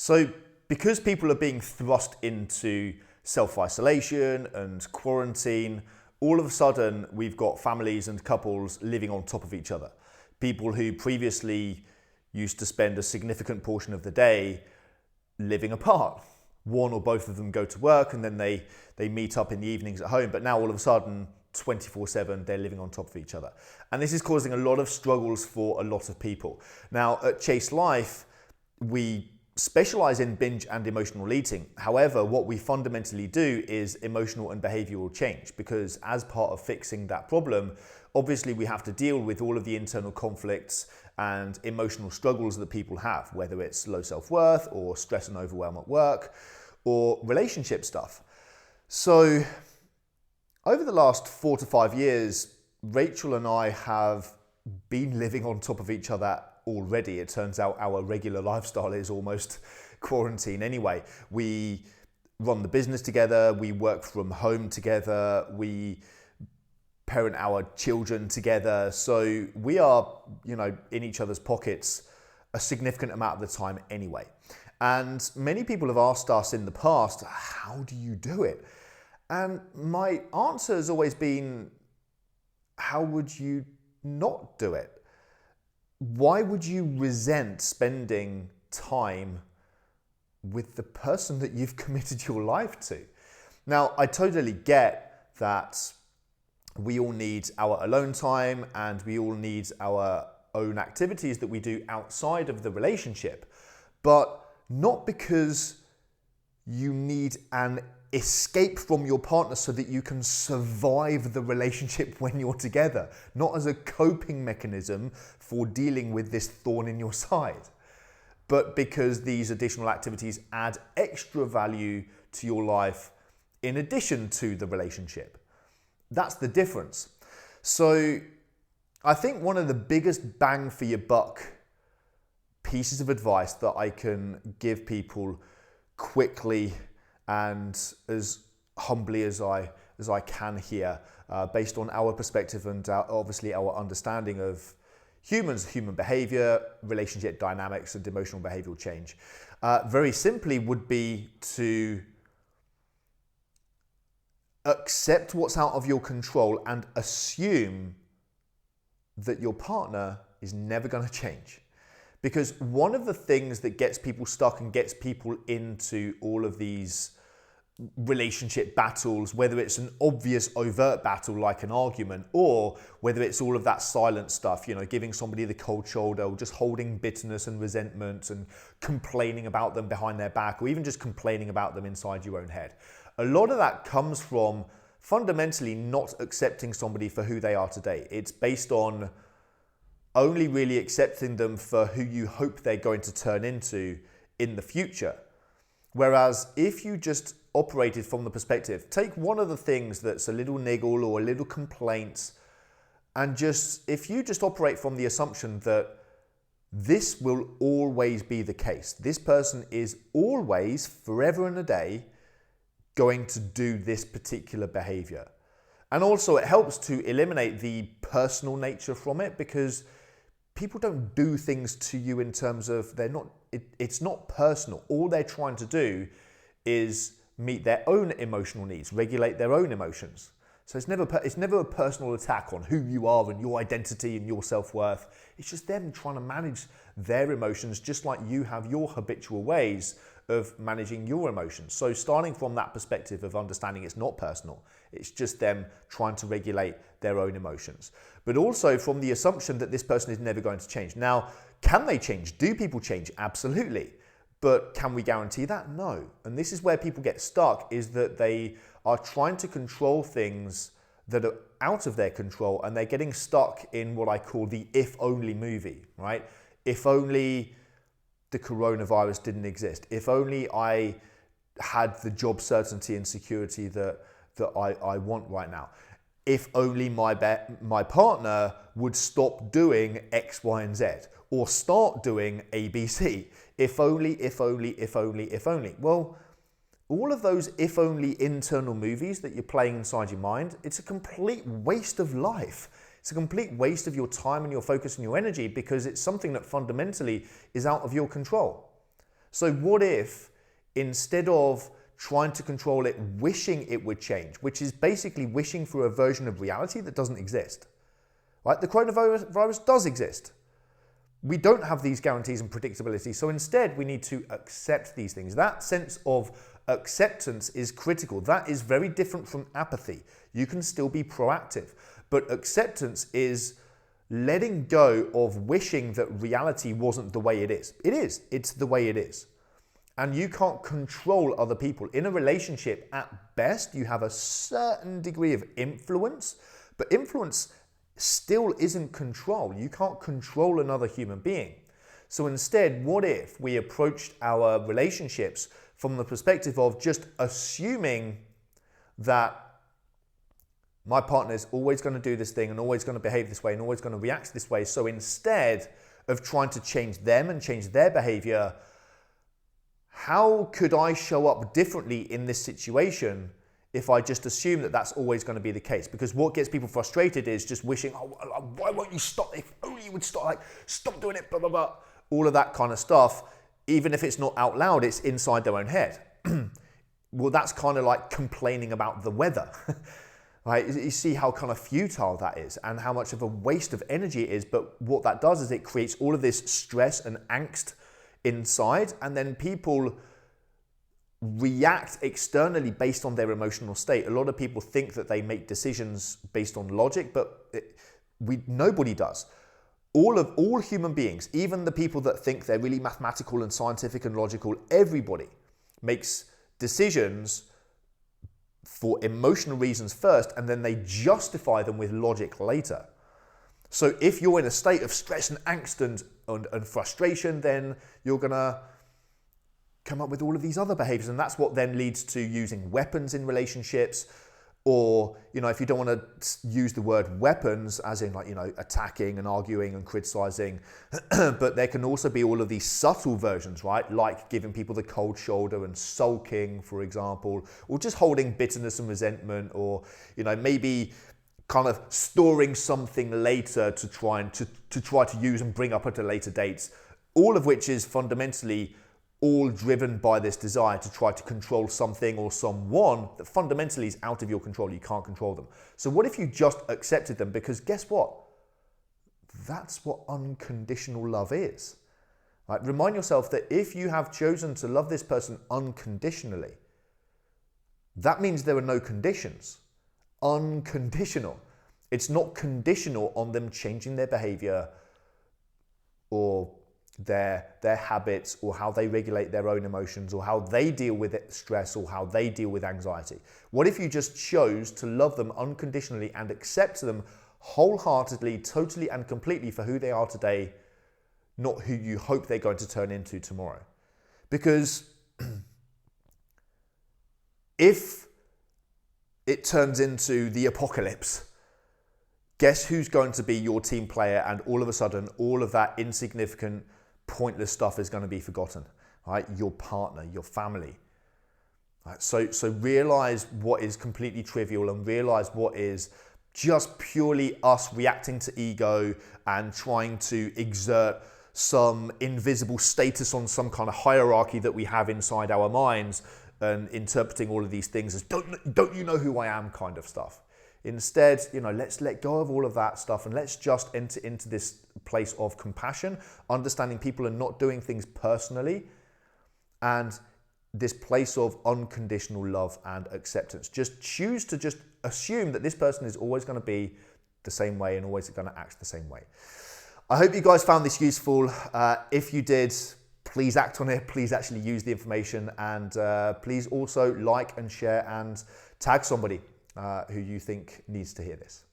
So because people are being thrust into self-isolation and quarantine, all of a sudden we've got families and couples living on top of each other. People who previously used to spend a significant portion of the day living apart. One or both of them go to work and then they meet up in the evenings at home, but now all of a sudden 24/7 they're living on top of each other. And this is causing a lot of struggles for a lot of people. Now at Chase Life, we specialize in binge and emotional eating. However, what we fundamentally do is emotional and behavioral change, because as part of fixing that problem, obviously we have to deal with all of the internal conflicts and emotional struggles that people have, whether it's low self-worth or stress and overwhelm at work or relationship stuff. So over the last 4 to 5 years, Rachel and I have been living on top of each other already. It turns out our regular lifestyle is almost quarantine anyway. We run the business together, we work from home together, we parent our children together. So we are, in each other's pockets a significant amount of the time anyway. And many people have asked us in the past, how do you do it? And my answer has always been, how would you not do it? Why would you resent spending time with the person that you've committed your life to? Now, I totally get that we all need our alone time and we all need our own activities that we do outside of the relationship, but not because you need an escape from your partner so that you can survive the relationship when you're together, not as a coping mechanism for dealing with this thorn in your side, but because these additional activities add extra value to your life in addition to the relationship. That's the difference. So I think one of the biggest bang for your buck pieces of advice that I can give people quickly and as humbly as I can here, based on our perspective and obviously our understanding of humans, human behavior, relationship dynamics, and emotional behavioral change, very simply would be to accept what's out of your control and assume that your partner is never going to change. Because one of the things that gets people stuck and gets people into all of these relationship battles, whether it's an obvious overt battle like an argument, or whether it's all of that silent stuff, giving somebody the cold shoulder, or just holding bitterness and resentment and complaining about them behind their back, or even just complaining about them inside your own head. A lot of that comes from fundamentally not accepting somebody for who they are today. It's based on only really accepting them for who you hope they're going to turn into in the future. Whereas if you just operated from the perspective, take one of the things that's a little niggle or a little complaint, and if you just operate from the assumption that this will always be the case, this person is always, forever and a day, going to do this particular behavior. And also it helps to eliminate the personal nature from it, because people don't do things to you in terms of it's not personal. All they're trying to do is meet their own emotional needs, regulate their own emotions. So it's never a personal attack on who you are and your identity and your self-worth. It's just them trying to manage their emotions, just like you have your habitual ways of managing your emotions. So starting from that perspective of understanding it's not personal, it's just them trying to regulate their own emotions. But also from the assumption that this person is never going to change. Now, can they change? Do people change? Absolutely. But can we guarantee that? No. And this is where people get stuck, is that they are trying to control things that are out of their control, and they're getting stuck in what I call the if only movie, right? If only the coronavirus didn't exist. If only I had the job certainty and security that I want right now. If only my partner would stop doing X, Y, and Z, or start doing ABC. If only, if only, if only, if only. Well, all of those if only internal movies that you're playing inside your mind, it's a complete waste of life. It's a complete waste of your time and your focus and your energy, because it's something that fundamentally is out of your control. So what if, instead of trying to control it, wishing it would change, which is basically wishing for a version of reality that doesn't exist, right? The coronavirus does exist. We don't have these guarantees and predictability. So instead, we need to accept these things. That sense of acceptance is critical. That is very different from apathy. You can still be proactive, but acceptance is letting go of wishing that reality wasn't the way it is. It is. It's the way it is. And you can't control other people. In a relationship, at best, you have a certain degree of influence, but influence still isn't control. You can't control another human being. So instead, what if we approached our relationships from the perspective of just assuming that my partner is always going to do this thing and always going to behave this way and always going to react this way. So instead of trying to change them and change their behavior, how could I show up differently in this situation if I just assume that that's always going to be the case? Because what gets people frustrated is just wishing, oh, why won't you stop? If only you would stop, like, stop doing it, blah, blah, blah. All of that kind of stuff, even if it's not out loud, it's inside their own head. Well, that's kind of like complaining about the weather. Right? You see how kind of futile that is and how much of a waste of energy it is. But what that does is it creates all of this stress and angst inside, and then people react externally based on their emotional state. A lot of people think that they make decisions based on logic, but nobody does. All human beings, even the people that think they're really mathematical and scientific and logical, everybody makes decisions for emotional reasons first, and then they justify them with logic later. So if you're in a state of stress and angst and frustration, then you're gonna come up with all of these other behaviors, and that's what then leads to using weapons in relationships. Or, if you don't want to use the word weapons as in attacking and arguing and criticizing, but there can also be all of these subtle versions, right? Like giving people the cold shoulder and sulking, for example, or just holding bitterness and resentment, or, maybe kind of storing something later to try to use and bring up at a later date, all of which is fundamentally all driven by this desire to try to control something or someone that fundamentally is out of your control. You can't control them. So what if you just accepted them? Because guess what? That's what unconditional love is. Right? Remind yourself that if you have chosen to love this person unconditionally, that means there are no conditions. Unconditional. It's not conditional on them changing their behavior or their habits, or how they regulate their own emotions, or how they deal with stress, or how they deal with anxiety. What if you just chose to love them unconditionally and accept them wholeheartedly, totally and completely for who they are today, not who you hope they're going to turn into tomorrow? Because if it turns into the apocalypse, guess who's going to be your team player, and all of a sudden all of that insignificant, pointless stuff is going to be forgotten, right? Your partner, your family. Right? So realize what is completely trivial, and realize what is just purely us reacting to ego and trying to exert some invisible status on some kind of hierarchy that we have inside our minds, and interpreting all of these things as don't you know who I am kind of stuff. Instead, let's let go of all of that stuff, and let's just enter into this place of compassion, understanding people are not doing things personally, and this place of unconditional love and acceptance. Just choose to just assume that this person is always going to be the same way and always going to act the same way. I hope you guys found this useful. If you did, please act on it. Please actually use the information, and please also like and share and tag somebody who you think needs to hear this.